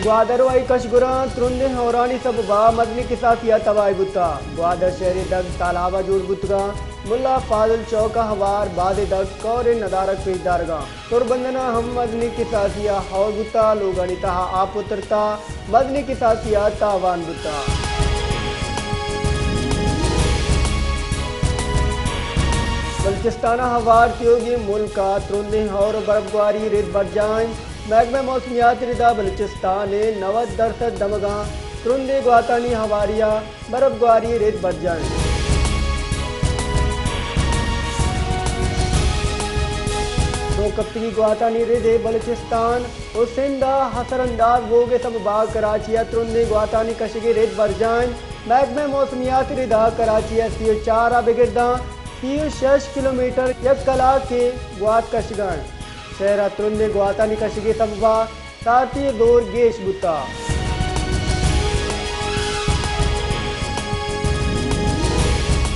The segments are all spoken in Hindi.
ग्वादर वाई कशगुरा त्रुंदे होरानी सब बा मदनी किसासिया तवाई बुता ग्वादर शहरी दग तालाबा जुड़ बुतगा मुल्ला फाजुल चौका हवार बादे दग कौरे नदारक पेश दारगा तुरबंदना हम मदनी किसासिया हौर बुता लोगनी तहा आप उतरता मदनी किसासिया तावान बुता बल्चिस्ताना हवार त्योगी मुल्का त्रुंदे और बर्फबारी रेत बरजान महकमा मौसमियात रिदा बलूचिस्तान 90% दमगा त्रुंदे ग्वातानी हवारिया बर्फबारी रेत बरजान दो कप्ती ग्वातानी रिदे बलूचिस्तान उसिंदा हसरंदाज बोगे सब बाग कराचिया त्रुंदे ग्वातानी कशगे रेत बरजान महकमा मौसमियात रिदा कराचिया 4 बिगिरदा 6 किलोमीटर 1 कलाक के ग्वात कशगान शहरा त्रुंदे ग्वातानी कशगे तबवा साथी दौर गेश बुता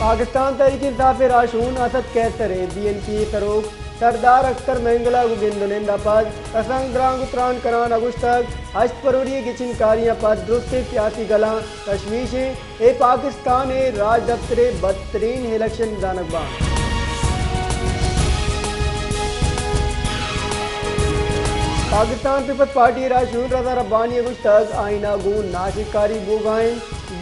पाकिस्तान तहरीक इंसाफ राशून असद कैसर BNP सरोग सरदार अख्तर मेंगला गुगिंदुनिंदा पद असंग द्रांग उतरान करान अगुश्तक हश्त परूरी गिचिन कारियां पद दुरुस्ते सियासी गला तशवीशें ए पाकिस्तान ए राज दफ्तरे बदतरीन इलेक्शन जानकबा पाकिस्तान पीपल्स पार्टी राशून रजा रब्बानी अगुश्तक आईना गुन नाशिकारी बोगाइन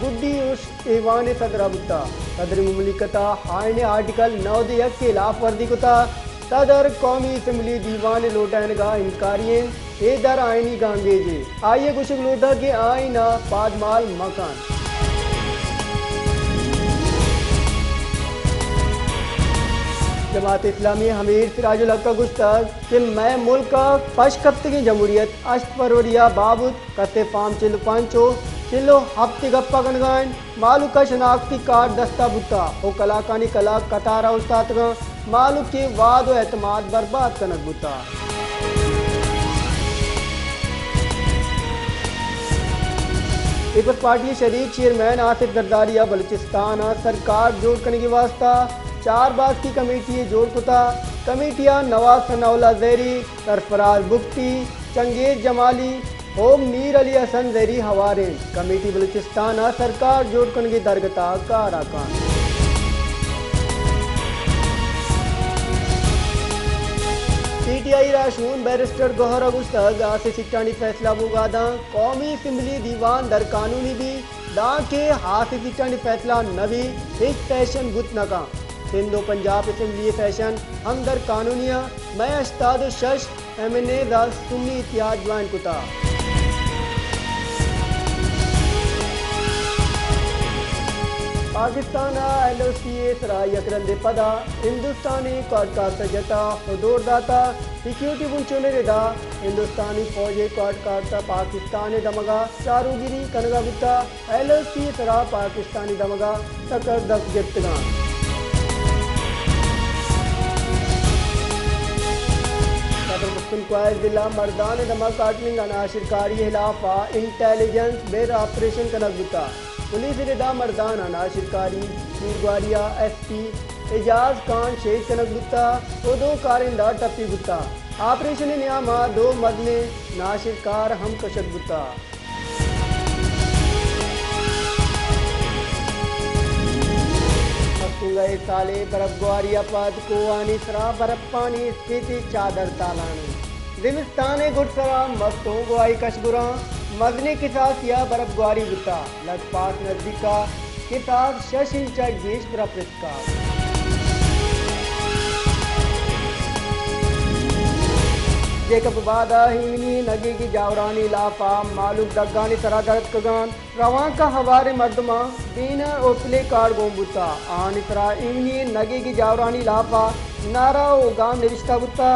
गुड्डी उश ईवान सदर बुता सदर मुमलिकता हाइन आर्टिकल 9 के खिलाफ वर्दी कुता सदर कौमी असम्बली दीवान लोटानगा इनकारिये ए दर आईनी गांगेजे आइए गुशक लोटा के आईना पादमाल मकान जमात इस्लामी हमीर सिराजुल हक का गुस्तक कि मैं मुल्क का पशकप्त की जमहूरियत अश्त परवरिया बाबुद कते फाम चिल्लो पांचो चिल्लो हफ्ती गप्पा गनगान मालू का शनाख्ती कार्ड दस्ता बुता ओ कलाकानी कला कतारा उस्तादगा मालू के वाद व एतमाद बर्बाद कनक बुता पीपल्स पार्टी शरीक चेयरमैन आसिफ जरदारिया बलूचिस्तान सरकार जोड़ करने की वास्ता 4 बात की कमेटी जोड़ कुता कमेटियां नवाज सनाउल्ला जैरी सरफराज बुख्ती चंगेज जमाली ओम मीर अली हसन जैरी हवारे कमेटी बलूचिस्तान सरकार जोड़ करने की दरगता काराकान PTI राशून बैरिस्टर गौहर गुस्तक आसे सिट्टानी फैसला बुगादा कौमी असम्बली दीवान दर कानूनी भी दा के हाथ सिट्टानी फैसला नवी इस फैशन गुत नका सिंधो पंजाब असम्बली फैशन हम दर कानूनिया मैं अस्ताद शश MNA दा सुन्नी इतिहाद ज्वाइन कुता पाकिस्तान LOCA सराय यकरंदे पदा हिंदुस्तानी कॉडकास्टर जता हुदूर दाता सिक्योरिटी बुंचोने रेदा हिंदुस्तानी फौजे कॉडकास्टर पाकिस्तानी दमगा चारूगिरी कनगा बुता LOCA सरा पाकिस्तानी दमगा सकर दक गिफ्तगान सदर मुस्लिम क्वाइज जिला मर्दान दमा काटलिंग अनाशिरकारी खिलाफा इंटेलिजेंस बेर ऑपरेशन कनक बुता पुलिस रिदा मर्दान नाशिरकारी मीरग्वारिया SP एजाज खान शेख कनक गुत्ता और 2 कारिंदा टप्पी गुत्ता ऑपरेशन नियामा 2 मदने नाशिरकार हम कशक गुत्ता साले बर्फबारिया पद को आनी सरा बर्फ पानी स्थिति चादर तालानी जिमिस्तान गुटसरा मस्तों गुआई कशगुरा मदने के साथ या बर्फबारी बुता लगपास नजदीका के साथ 6 इंच गेश बर्फ का जेकब बादा हिमनी नगी की जावरानी लाफा मालूक दगानी सरा दर्द कगान रवां का हवारे मर्दमा दीना ओपले कार गोंबुता आन इसरा हिमनी नगी की जावरानी लाफा नारा ओ गाम निविष्टा बुता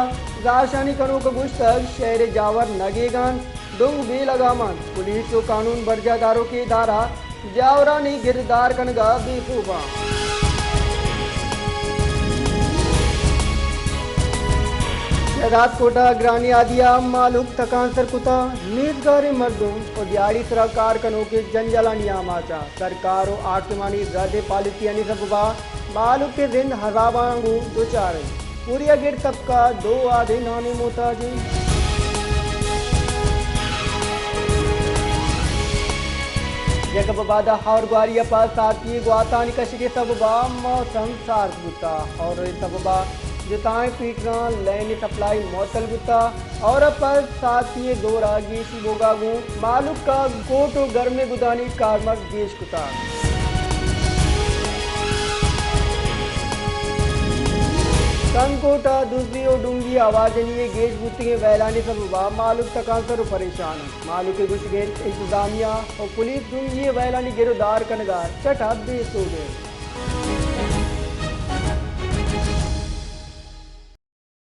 जाशानी कनो का गुश्तक शहर जावर नगेगान दुंग भी लगामान पुलिस को कानून बर्जादारों के इदारा जावरानी गिरदार कनगा बेखूबा शहदाद कोटा ग्रानी आदिया मालूक थकान सरकुता नीजगारी मर्दों और दिहाड़ी सरकार कनो के जंजला नियामाचा सरकार और आकमानी राधे पालितिया निसबा मालूक के दिन हजाबांगू दो चार पूरी गिर तबका 2 आधे नानी मोताजी जगब बाद और ग्वारिया पर साथी ग्वातानी कशगे सबबा मौसम सार्क बुता और सबबा जुताएं पीटना लैंड सप्लाई मौतल बुता और पर साथी दो रागी बोगागू मालूक का कोटो घर में गुदानी कार्मक गेश कुता संकोटा दूसरी और डूंगी आवाजनीय गेज बुतिगे वैलानी सबबा मालूक तकांसर परेशान मालूक के कुछ गेज इंतजामिया और पुलिस डूंगी वैलानी गिरफ्तार कनगार चटा बेस हो गए।